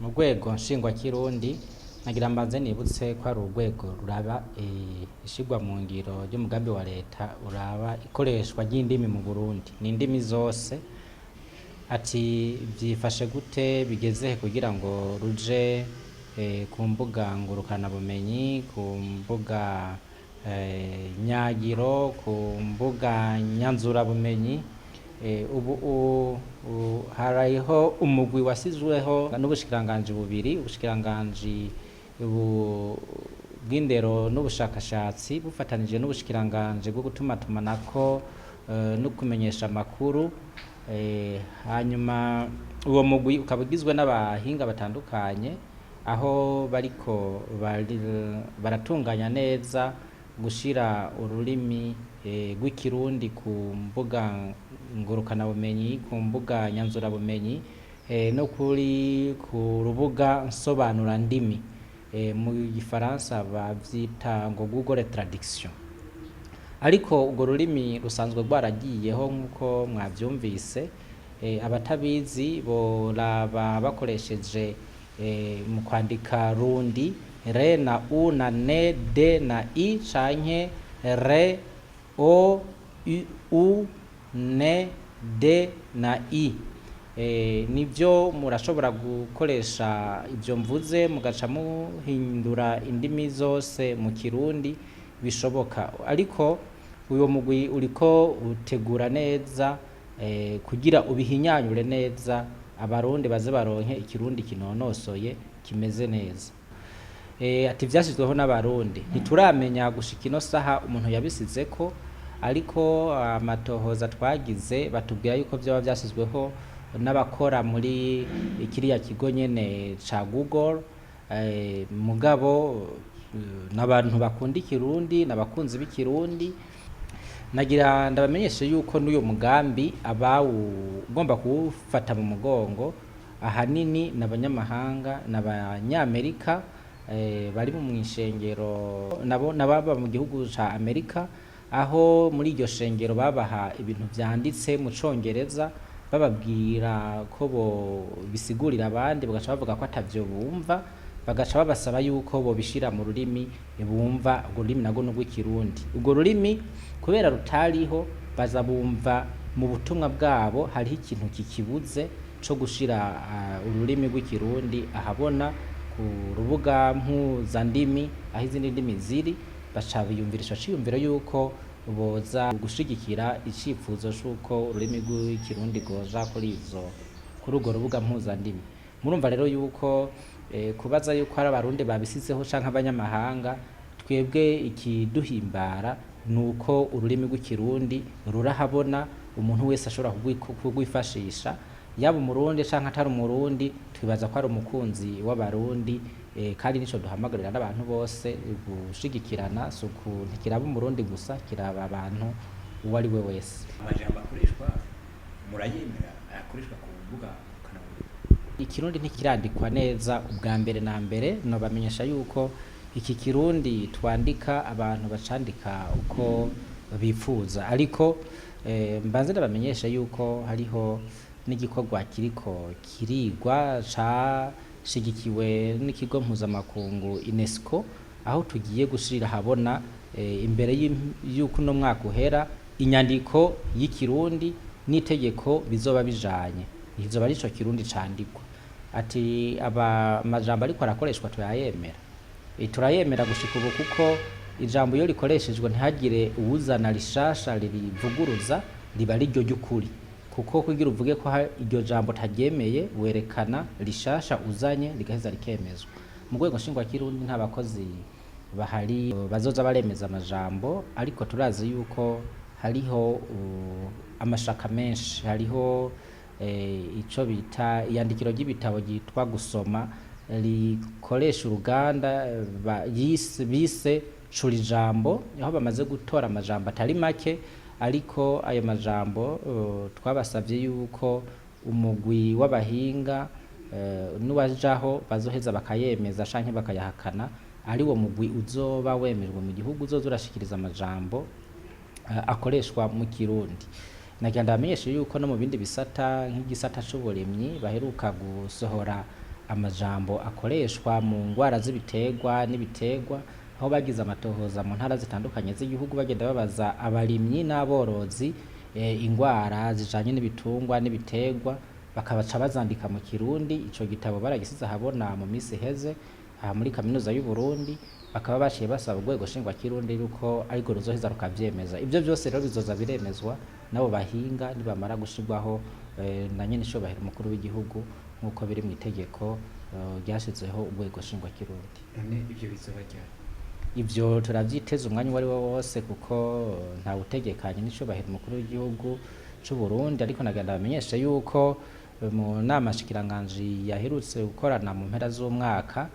mu rwego nshingwakirundi nagira mbanze nibutse ko ari urwego ruraba ishigwa mu ngiro ry'umugambi wa leta uraba ikoreshwa ry'indimi mu Burundi n'indimi zose. Ati byifashe gute bigeze kugira ngo ruje ku mbuga ngurukana bumenyi, ku mbuga nyagiro, ku mbuga nyanzura bumenyi. Ubu hariho umugwi wasizweho n'ubushikiranganji bubiri, ubushikiranganji bw'indero n'ubushakashatsi bufatanije n'ubushikiranganji bwo gutumatumanako no kumenyesha amakuru. Hanyuma uwo mugwi ukaba ugizwe n'abahinga batandukanye, aho bariko baratunganya neza gushira ururimi rw'ikirundi ku mbuga ngurukana bumenyi, ku mbuga nyanzura bumenyi, no ku rubuga nsobanura ndimi, mu gifaransa bavyita ngo Google Traduction. Ariko urwo rurimi rusanzwe rwaragiyeho nk'uko mwavyumvise. Abatabizi boraba bakoresheje mu kwandika rundi re na u na ne de na i canke re o u ne de na i. Nivyo murashobora gukoresha ivyo mvuze mugaca muhindura indimi zose mu Kirundi bishoboka. Ariko uyo mugwi uriko utegura neza kugira ubihinyanyure neza abarundi baze baronke ikirundi kinonosoye kimeze neza. Ati vyashizweho n'abarundi ntituramenya gushika ino saha umuntu yabisizeko, ariko amatohoza twagize batubwira yuko vyoba vyashizweho n'abakora muri kiriya kigo nyene ca Google. Mugabo n'abantu bakunda ikirundi n'abakunzi b'ikirundi. Nagira ndabamenyeshe yuko n'uyo mugambi ugomba kuwufata mu mugongo ahanini n'abanyamahanga n'abanyamerika bari mu mwishengero nababa mu gihugu ca Amerika, aho muri iryo shengero babaha ibintu vyanditse mu Congereza bababwira ko bo bisigurira abandi, bagaca bavuga ko atavyo bumva, bagaca babasaba yuko bo bishira mu rurimi bumva. Urwo rurimi nago n'urw'ikirundi. Urwo rurimi kubera rutariho baza bumva mu butumwa bwabo hariho ikintu kikibuze co gushira ururimi rw'ikirundi ahabona ku rubuga mpuzandimi aho izindi ndimi ziri. Baca biyumvirisha ciyumviro yuko boza gushigikira icifuzo c'uko ururimi rw'ikirundi goza kuri urwo rubuga mpuzandimi. Murumva rero yuko kubaza yuko hari abarundi babisizeho canke abanyamahanga, twebwe ikiduhimbara nuko ururimi rw'ikirundi rurahabona, umuntu wese ashobora kugwifashisha, yaba umurundi canke atari umurundi. Twibaza ko ari umukunzi w'abarundi, kandi nico duhamagarira n'abantu bose gushigikirana. Suku ntikiraba umurundi gusa, kiraba abantu uwo ari we wese. Amajambo akoreshwa murayemera akoreshwa ku mbuga ikirundi ntikirandikwa neza ubwa mbere na mbere. No bamenyesha yuko iki kirundi twandika abantu bacandika uko bifuza, ariko mbanze ndabamenyesha yuko hariho n'igikorwa kiriko kirigwa cashigikiwe n'ikigo mpuzamakungu UNESCO, aho tugiye gushirira habona imbere y'uko uno mwaka uhera inyandiko y'ikirundi n'itegeko bizoba bijanye, izoba arico kirundi candikwa. Ati amajambo ariko arakoreshwa turayemera, turayemera gushika ubu, kuko ijambo iyo rikoreshejwe ntihagire uwuzana rishasha ririvuguruza, riba riryo ry'ukuri. Kuko kugira uvuge ko iryo jambo taryemeye, werekana rishasha uzanye rigaheza rikemezwa. Mu rwego nshingwakirundi nta bakozi bahari bazoza baremeza amajambo, ariko turazi yuko hariho amashaka menshi. Hariho ico bita iyandikiro ry'ibitabo ryitwa Gusoma, rikoresha uruganda bise Cura Ijambo, aho bamaze gutora amajambo atari make. Ariko ayo majambo twabasavye yuko umugwi w'abahinga n'uwajaho bazoheza bakayemeza canke bakayahakana, ari wo mugwi uzoba wemejwe mu gihugu, uzoza urashikiriza amajambo akoreshwa mu Kirundi. Nagira ndamenyeshe yuko no mu bindi bisata nk'igisata c'uburimyi baheruka gusohora amajambo akoreshwa mu ngwara z'ibiterwa n'ibiterwa, aho bagize amatohoza mu ntara zitandukanye z'igihugu bagenda babaza abarimyi n'aborozi ingwara zijanye n'ibitungwa n'ibiterwa, bakabaca bazandika mu Kirundi. Ico gitabo baragisize ahabona mu misi heze aha muri kaminuza y'u Burundi, bakaba baciye basaba urwego shingwa Kirundi yuko ariko ruzoheza rukavyemeza. Ivyo vyose rero bizoza biremezwa nabo bahinga nibamara gushirwaho na nyene icubahiro umukuru w'igihugu nk'uko biri mu itegeko ryashizeho urwego shingwa Kirundi. none ivyo bizoba ryari? Ivyo turavyiteza umwanya uwari wo wose kuko nta utegekanye n'icubahiro umukuru w'igihugu c'u Burundi, ariko nagenda bamenyesha yuko mu nama shikiranganji yaherutse gukorana mu mpera z'umwaka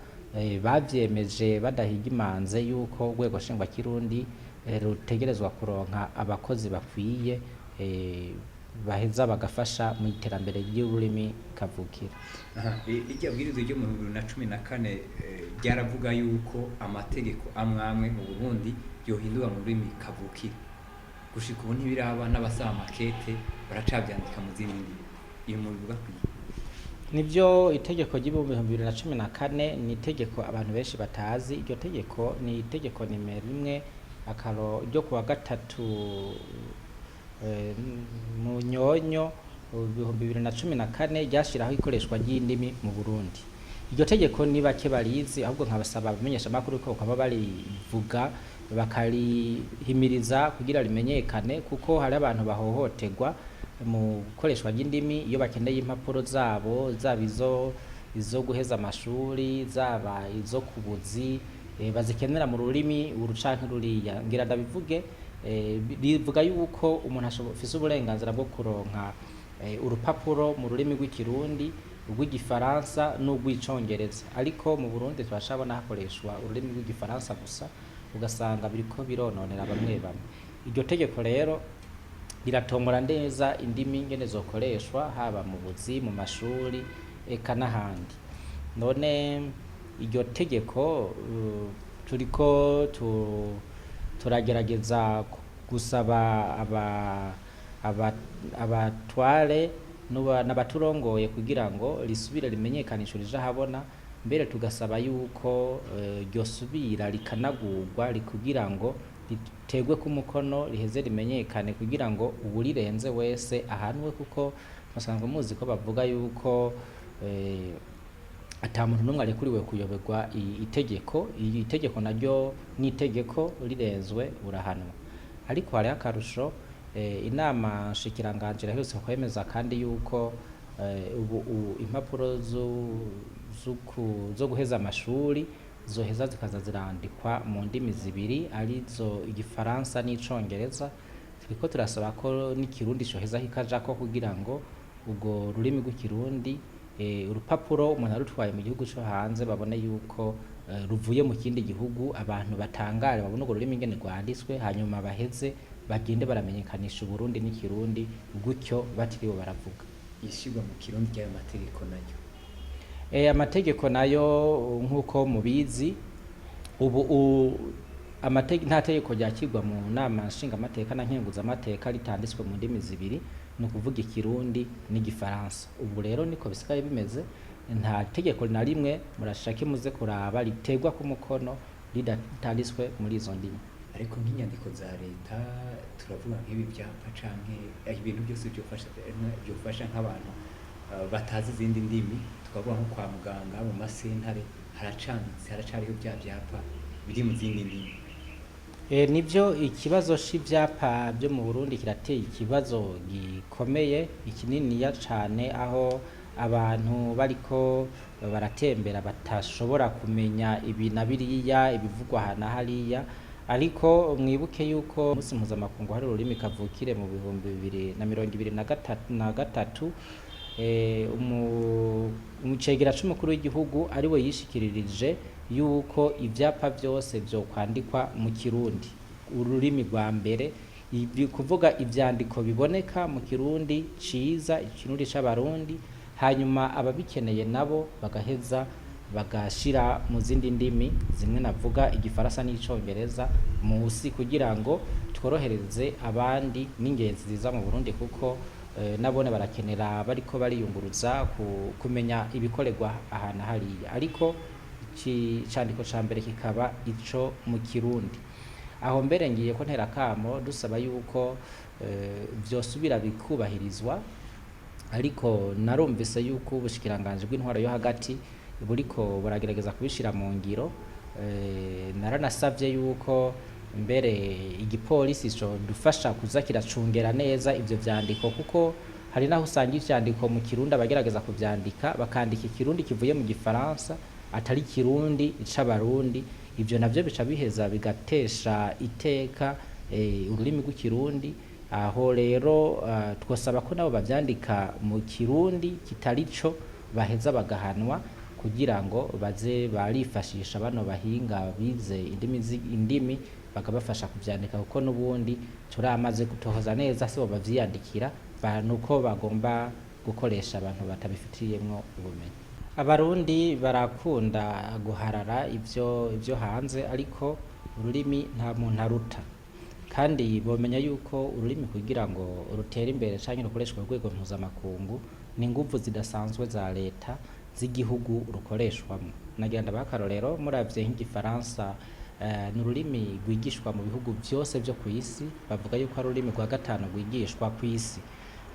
bavyemeje badahigimanze yuko urwego shingwa Kirundi rutegerezwa kuronka abakozi bakwiye baheza bagafasha mu iterambere ry'ururimi kavukire. Irya bwirizwa ryo mu 2014 ryaravuga yuko amategeko amwe mu Burundi yohindurwa mu rurimi kavukire. Gushika ubu ntibiraba n'abasaba makete baracavyandika mu zindi ndimi. Iyo mubivuga kwiye? Nivyo itegeko ry'ibihumbi 2014 ni itegeko abantu benshi batazi. Iryo tegeko ni itegeko nimero 1 akaro ryo kuwa gatatu mu nyonyo 2014 ryashiraho ikoreshwa ry'indimi mu Burundi. Iryo tegeko ni bake barizi, ahubwo nkabasaba abamenyesha makuru ko bakaba barivuga bakarihimiriza kugira rimenyekane, kuko hari abantu bahohoterwa mu gukoreshwa ry'indimi iyo bakeneye impapuro zabo, zaba izo guheza amashuri, zaba izo kubuzi, bazikenera mu rurimi urucanke ruriya. Ngira ndabivuge rivuga yuko umuntu afise uburenganzira bwo kuronka urupapuro mu rurimi rw'ikirundi, rw'igifaransa n'urw'icongereza, ariko mu Burundi turashabona hakoreshwa ururimi rw'igifaransa gusa, ugasanga biriko birononera bamwe bamwe. Iryo tegeko rero riratomora neza indimi ngene zokoreshwa haba mu buzi, mu mashuri eka n'ahandi. None iryo tegeko turiko turagerageza gusaba abatware n'abaturongoye kugira ngo risubire rimenyekanishwe rije habona, mbere tugasaba yuko ryosubira rikanagurwa kugira ngo ritegwe ku mukono riheze rimenyekane, kugira ngo uwurirenze wese ahanwe, kuko musanzwe muzi ko bavuga yuko ata muntu n'umwe arekuriwe kuyoberwa itegeko. Iri tegeko naryo ni itegeko, rirenzwe urahanwa. Ariko hari akarusho, inama shikiranganje iraherutse kwemeza kandi yuko ubu impapuro zo guheza amashuri zoheza zikaza zirandikwa mu ndimi zibiri, arizo igifaransa n'icongereza. Turiko turasaba ko n'ikirundi coheza kikajako kugira ngo ubwo rurimi rw'ikirundi urupapuro umuntu arutwaye mu gihugu cyo hanze babone yuko ruvuye mu kindi gihugu, abantu batangare babone urwo rurimi ngene rwanditswe, hanyuma baheze bagende baramenyekanisha Uburundi n'ikirundi, gutyo batiriwe baravuga. Ishigwa mu Kirundi ry'ayo mategeko nayo amategeko nayo nk'uko mubizi ubu nta tegeko ryakirwa mu nama nshingamateka na nkenguzamateka ritanditswe mu ndimi zibiri, ni ukuvuga ikirundi n'igifaransa. Ubu rero niko bisigaye bimeze, nta tegeko na rimwe murashake muze kuraba ritegwa ku mukono ridatanditswe muri izo ndimi. Ariko nk'inyandiko za leta turavuga nk'ibi byapa canke ibintu byose byofasha nk'abantu batazi izindi ndimi, tukavuga nko kwa muganga, mu masentare haracariho bya byapa biri mu zindi ndimi. Nivyo ikibazo c'ivyapa byo mu Burundi kirateye ikibazo gikomeye ikininiya cane, aho abantu bariko baratembera batashobora kumenya ibi na biriya ibivugwa hana hariya. Ariko mwibuke yuko umunsi mpuzamakungu hari ururimi kavukire mu 2023 umucegera c'umukuru w'igihugu ariwe yishikiririje yuko ivyapa byose byo kwandikwa mu Kirundi, ururimi rwa mbere, kuvuga ivyandiko biboneka mu Kirundi ciza, ikirundi c'abarundi, hanyuma ababikeneye nabo bagaheza bagashira mu zindi ndimi zimwe navuga igifaransa n'icongereza musi, kugira ngo tworohereze abandi n'ingenzi ziza mu Burundi, kuko nabone barakenera bariko bariyunguruza kumenya ibikorerwa ahantu hariya, ariko icandiko ca mbere kikaba ico mu Kirundi. Aho mbere ngiye ko ntera kamo dusaba yuko vyosubira bikubahirizwa, ariko narumvise yuko ubushikiranganje bw'intwaro yo hagati buriko buragerageza kubishira mu ngiro. Naranasavye yuko mbere igipolisi co dufasha kuza kiracungera neza ivyo vyandiko, kuko hari naho usanga ivyandiko mu Kirundi abagerageza kuvyandika bakandika ikirundi kivuye mu Gifaransa atari Kirundi c'abarundi. Ivyo navyo bica biheza bigatesha iteka ururimi rw'ikirundi. Aho rero twosaba ko nabo bavyandika mu Kirundi kitari co baheza bagahanwa, kugira ngo baze barifashisha bano bahinga bize indimi bakabafasha kuvyandika, kuko n'ubundi turamaze gutohoza neza sibo bavyiyandikira, nuko bagomba gukoresha abantu batabifitiyemwo ubumenyi. Abarundi barakunda guharara ivyo hanze, ariko ururimi nta muntu aruta, kandi bomenya yuko ururimi kugira ngo rutere imbere canke rukoreshwe ku rwego mpuzamakungu ni inguvu zidasanzwe za leta z'igihugu rukoreshwamo. Nagira ndabaha akarorero, muravye nk'igifaransa ni ururimi rwigishwa mu bihugu vyose vyo kw'isi, bavuga yuko ari ururimi rwa gatanu rwigishwa kw'isi,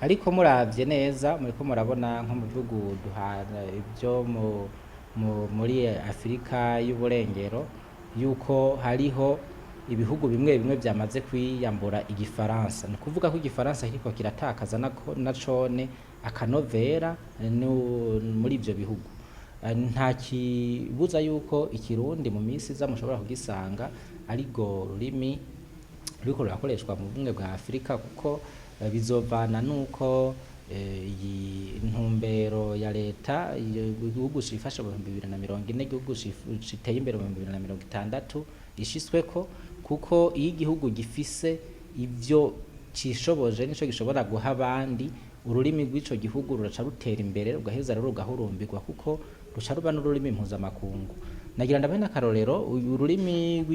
ariko muravye neza muriko murabona nko mu bihugu vyo muri Afurika y'uburengero yuko hariho ibihugu bimwe bimwe vyamaze kwiyambura igifaransa. Ni kuvuga ko igifaransa kiriko kiratakaza na cone akanovera muri ivyo bihugu. Nta kibuza yuko ikirundi mu misi iza mushobora kugisanga ariko rurimi ruriko rurakoreshwa mu bumwe bwa Afurika, kuko bizovana nuko iyi ntumbero ya leta igihugu cifasha mu 2040 igihugu citeye imbere mu 2060 ishisweko, kuko iyo igihugu gifise ivyo cishoboje nico gishobora guha abandi, ururimi rw'ico gihugu ruraca rutera imbere rugaheza rero rugahurumbirwa, kuko ruca ruba n'ururimi mpuzamakungu. Nagira ndabahe n'akarorero, ururimi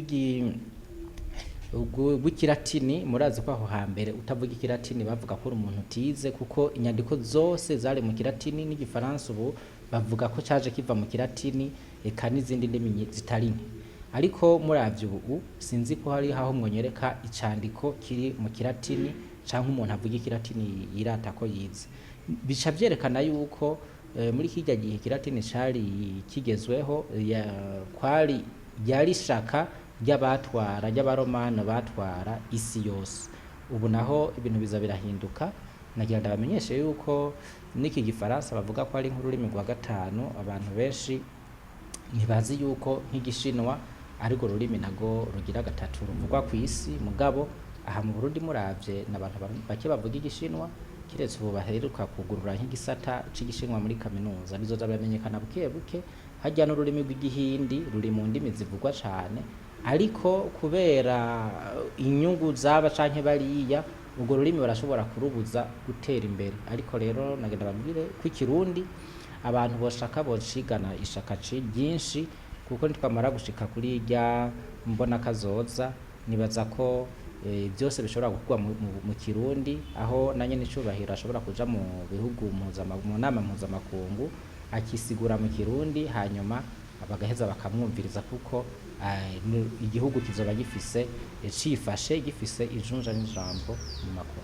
rw'ikilatini murazi ko aho hambere utavuga ikilatini bavuga ko uri umuntu utize, kuko inyandiko zose zari mu kilatini, n'igifaransa ubu bavuga ko caje kiva mu kilatini, eka n'izindi ndimi zitari nke. Ariko muravye ubu sinzi ko hari aho mwonyereka icandiko kiri mu kilatini canke umuntu avuga ikilatini yirata ko yize. Bica vyerekana yuko muri kirya gihe ikilatini cari kigezweho, ryari shaka ry'abaromano batwara isi yose. Ubu naho ibintu biza birahinduka. Nagira ndabamenyeshe yuko n'iki gifaransa bavuga ko ari nk'ururimi rwa gatanu, abantu benshi ntibazi yuko nk'igishinwa ariko rurimi nago rugira gatatu ruvugwa ku isi. Mugabo aha mu Burundi muravye n'abantu bake bavuga igishinwa, kiretse ubu baheruka kugurura nk'igisata c'igishinwa muri kaminuza, nizoza biramenyekana buke buke. Harya n'ururimi rw'igihindi ruri mu ndimi zivugwa cane, ariko kubera inyungu zaba canke bariya, urwo rurimi barashobora kurubuza gutera imbere. Ariko rero nagenda bambwire ko ikirundi abantu boshaka bocigana ishaka ryinshi, kuko nitwamara gushika kuri irya mbona kazoza, nibaza ko byose bishobora gukorwa mu Kirundi, aho nanye n'icubahiro ashobora kuja mu bihugu mu nama mpuzamakungu akisigura mu Kirundi, hanyuma bagaheza bakamwumviriza, kuko igihugu kizoba gifise cifashe gifise ijunja n'ijambo mu makungu.